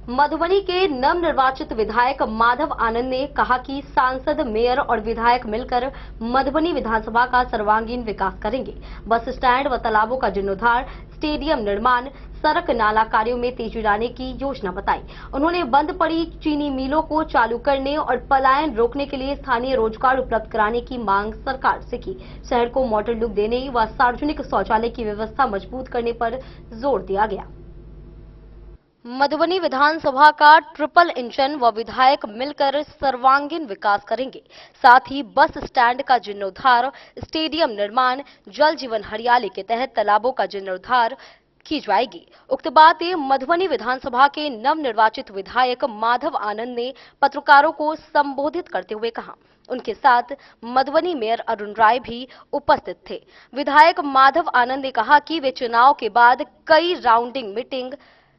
मधुबनी के नवनिर्वाचित विधायक माधव आनंद ने कहा कि सांसद, मेयर और विधायक मिलकर मधुबनी विधानसभा का सर्वांगीण विकास करेंगे। बस स्टैंड व तालाबों का जीर्णोद्धार, स्टेडियम निर्माण, सड़क नाला कार्यों में तेजी लाने की योजना बताई। उन्होंने बंद पड़ी चीनी मिलों को चालू करने और पलायन रोकने के लिए स्थानीय रोजगार उपलब्ध कराने की मांग सरकार से की। शहर को मॉडर्न लुक देने व सार्वजनिक शौचालय की व्यवस्था मजबूत करने पर जोर दिया गया। मधुबनी विधानसभा का ट्रिपल इंजन व विधायक मिलकर सर्वांगीण विकास करेंगे। साथ ही बस स्टैंड का जीर्णोद्धार, स्टेडियम निर्माण, जल जीवन हरियाली के तहत तालाबों का जीर्णोद्धार की जाएगी। उक्त बातें मधुबनी विधानसभा के नवनिर्वाचित विधायक माधव आनंद ने पत्रकारों को संबोधित करते हुए कहा। उनके साथ मधुबनी मेयर अरुण राय भी उपस्थित थे। विधायक माधव आनंद ने कहा कि वे चुनाव के बाद कई राउंडिंग मीटिंग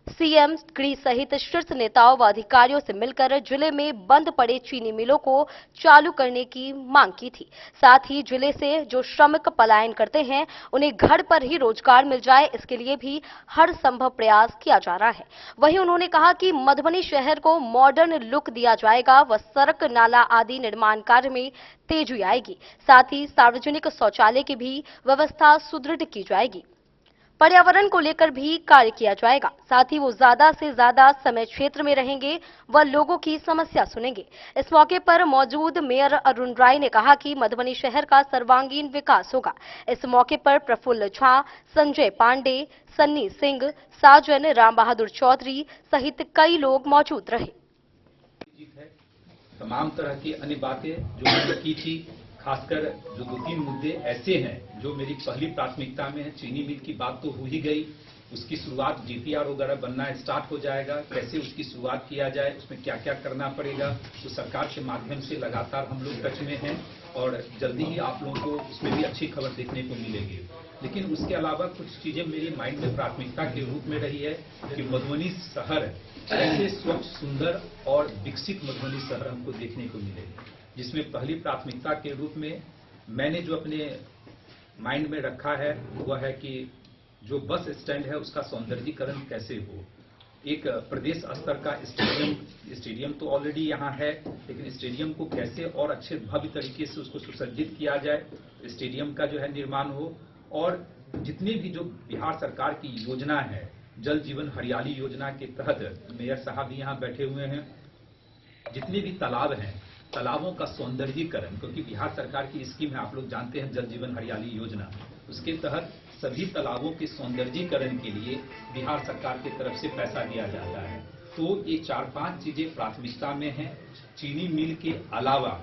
सीएम, गृह सहित शीर्ष नेताओं व अधिकारियों से मिलकर जिले में बंद पड़े चीनी मिलों को चालू करने की मांग की थी। साथ ही जिले से जो श्रमिक पलायन करते हैं उन्हें घर पर ही रोजगार मिल जाए, इसके लिए भी हर संभव प्रयास किया जा रहा है। वहीं उन्होंने कहा कि मधुबनी शहर को मॉडर्न लुक दिया जाएगा व सड़क, नाला आदि निर्माण कार्य में तेजी आएगी। साथ ही सार्वजनिक शौचालय की भी व्यवस्था सुदृढ़ की जाएगी। पर्यावरण को लेकर भी कार्य किया जाएगा। साथ ही वो ज्यादा से ज्यादा समय क्षेत्र में रहेंगे व लोगों की समस्या सुनेंगे। इस मौके पर मौजूद मेयर अरुण राय ने कहा कि मधुबनी शहर का सर्वांगीण विकास होगा। इस मौके पर प्रफुल्ल झा, संजय पांडे, सन्नी सिंह, साजन, राम बहादुर चौधरी सहित कई लोग मौजूद रहे। तमाम तरह की अन्य बातें जो मैंने की थी, खासकर जो 2-3 मुद्दे ऐसे हैं जो मेरी पहली प्राथमिकता में है। चीनी मिल की बात तो हो ही गई, उसकी शुरुआत डीपीआर वगैरह बनना स्टार्ट हो जाएगा, कैसे उसकी शुरुआत किया जाए, उसमें क्या क्या करना पड़ेगा, तो सरकार के माध्यम से लगातार हम लोग टच में हैं और जल्दी ही आप लोगों को उसमें भी अच्छी खबर देखने को मिलेगी। लेकिन उसके अलावा कुछ चीजें मेरी माइंड में प्राथमिकता के रूप में रही है कि मधुबनी शहर ऐसे स्वच्छ, सुंदर और विकसित मधुबनी शहर हमको देखने को मिलेगी, जिसमें पहली प्राथमिकता के रूप में मैंने जो अपने माइंड में रखा है वह है कि जो बस स्टैंड है उसका सौंदर्यीकरण कैसे हो। एक प्रदेश स्तर का स्टेडियम तो ऑलरेडी यहाँ है, लेकिन स्टेडियम को कैसे और अच्छे भव्य तरीके से उसको सुसज्जित किया जाए, स्टेडियम का जो है निर्माण हो। और जितनी भी जो बिहार सरकार की योजना है, जल जीवन हरियाली योजना के तहत मेयर साहब भी यहाँ बैठे हुए हैं, जितने भी तालाब हैं, तालाबों का सौंदर्यीकरण, क्योंकि बिहार सरकार की स्कीम है, आप लोग जानते हैं, जल जीवन हरियाली योजना, उसके तहत सभी तालाबों के सौंदर्यीकरण के लिए बिहार सरकार की तरफ से पैसा दिया जाता है। तो ये 4-5 चीजें प्राथमिकता में हैं। चीनी मिल के अलावा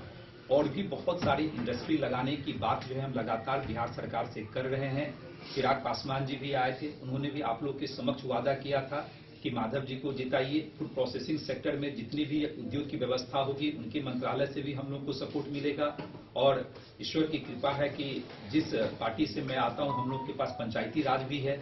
और भी बहुत सारी इंडस्ट्री लगाने की बात जो है हम लगातार बिहार सरकार से कर रहे हैं। चिराग पासवान जी भी आए थे, उन्होंने भी आप लोग के समक्ष वादा किया था कि माधव जी को जिताइए। फूड प्रोसेसिंग सेक्टर में जितनी भी उद्योग की व्यवस्था होगी उनके मंत्रालय से भी हम लोग को सपोर्ट मिलेगा। और ईश्वर की कृपा है कि जिस पार्टी से मैं आता हूं, हम लोग के पास पंचायती राज भी है,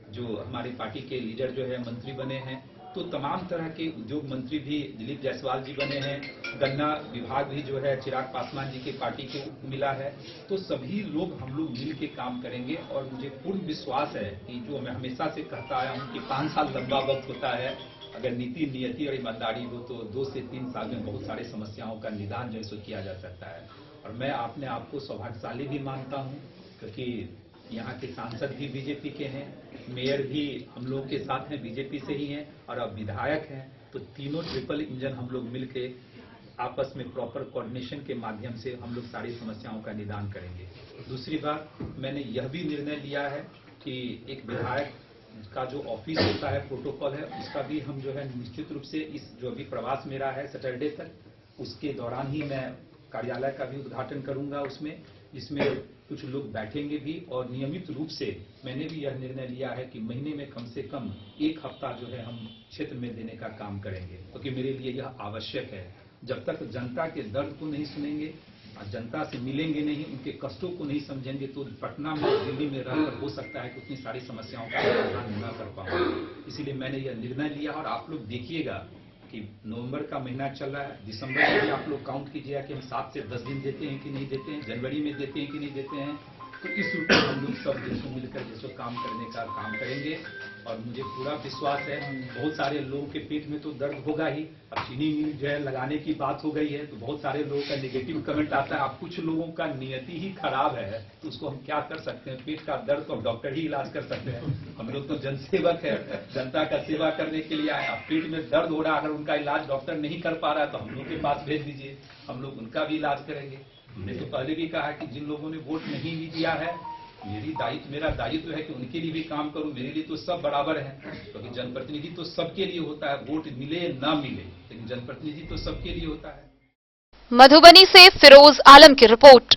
जो हमारी पार्टी के लीडर जो है मंत्री बने हैं, तो तमाम तरह के उद्योग मंत्री भी दिलीप जायसवाल जी बने हैं, गन्ना विभाग भी जो है चिराग पासवान जी के पार्टी को मिला है। तो सभी लोग हम लोग मिल के काम करेंगे और मुझे पूर्ण विश्वास है कि जो मैं हमेशा से कहता आया हूं कि 5 साल लंबा वक्त होता है, अगर नीति, नियति और ईमानदारी हो तो 2 से 3 साल में बहुत सारी समस्याओं का निदान जो है किया जा सकता है। और मैं अपने आप को सौभाग्यशाली भी मानता हूँ, क्योंकि यहाँ के सांसद भी बीजेपी के हैं, मेयर भी हम लोग के साथ हैं, बीजेपी से ही हैं, और अब विधायक हैं। तो तीनों ट्रिपल इंजन हम लोग मिलके आपस में प्रॉपर कोऑर्डिनेशन के माध्यम से हम लोग सारी समस्याओं का निदान करेंगे। दूसरी बात, मैंने यह भी निर्णय लिया है कि एक विधायक का जो ऑफिस होता है, प्रोटोकॉल है, उसका भी हम जो है निश्चित रूप से इस जो अभी प्रवास मेरा है सैटरडे तक, उसके दौरान ही मैं कार्यालय का भी उद्घाटन करूंगा उसमें, जिसमें कुछ लोग बैठेंगे भी। और नियमित रूप से मैंने भी यह निर्णय लिया है कि महीने में कम से कम 1 हफ्ता जो है हम क्षेत्र में देने का काम करेंगे, क्योंकि मेरे लिए यह आवश्यक है। जब तक जनता के दर्द को नहीं सुनेंगे, जनता से मिलेंगे नहीं, उनके कष्टों को नहीं समझेंगे, तो पटना में, दिल्ली में रहकर हो सकता है कि उतनी सारी समस्याओं का समाधान न कर पाऊँ। इसीलिए मैंने यह निर्णय लिया। और आप लोग देखिएगा कि नवंबर का महीना चल रहा है, दिसंबर में भी आप लोग काउंट कीजिएगा कि हम 7 से 10 दिन देते हैं कि नहीं देते हैं, जनवरी में देते हैं कि नहीं देते हैं। तो इस रूप में हम लोग सब देशों मिलकर जैसे काम करने का काम करेंगे। और मुझे पूरा विश्वास है बहुत सारे लोगों के पेट में तो दर्द होगा ही। अब चीनी मिल जो है लगाने की बात हो गई है तो बहुत सारे लोगों का नेगेटिव कमेंट आता है। अब कुछ लोगों का नियति ही खराब है तो उसको हम क्या कर सकते हैं। पेट का दर्द तो डॉक्टर ही इलाज कर सकते हैं। हम लोग तो जनसेवक है, जनता का सेवा करने के लिए आए। अब पेट में दर्द हो रहा है, अगर उनका इलाज डॉक्टर नहीं कर पा रहा है तो हम लोग के पास भेज दीजिए, हम लोग उनका भी इलाज करेंगे। हमने तो पहले भी कहा कि जिन लोगों ने वोट नहीं भी दिया है मेरा दायित्व है कि उनके लिए भी काम करूं। मेरे लिए तो सब बराबर है क्योंकि जनप्रतिनिधि तो सबके लिए होता है, वोट मिले ना मिले, लेकिन जनप्रतिनिधि तो सबके लिए होता है। मधुबनी से फिरोज आलम की रिपोर्ट।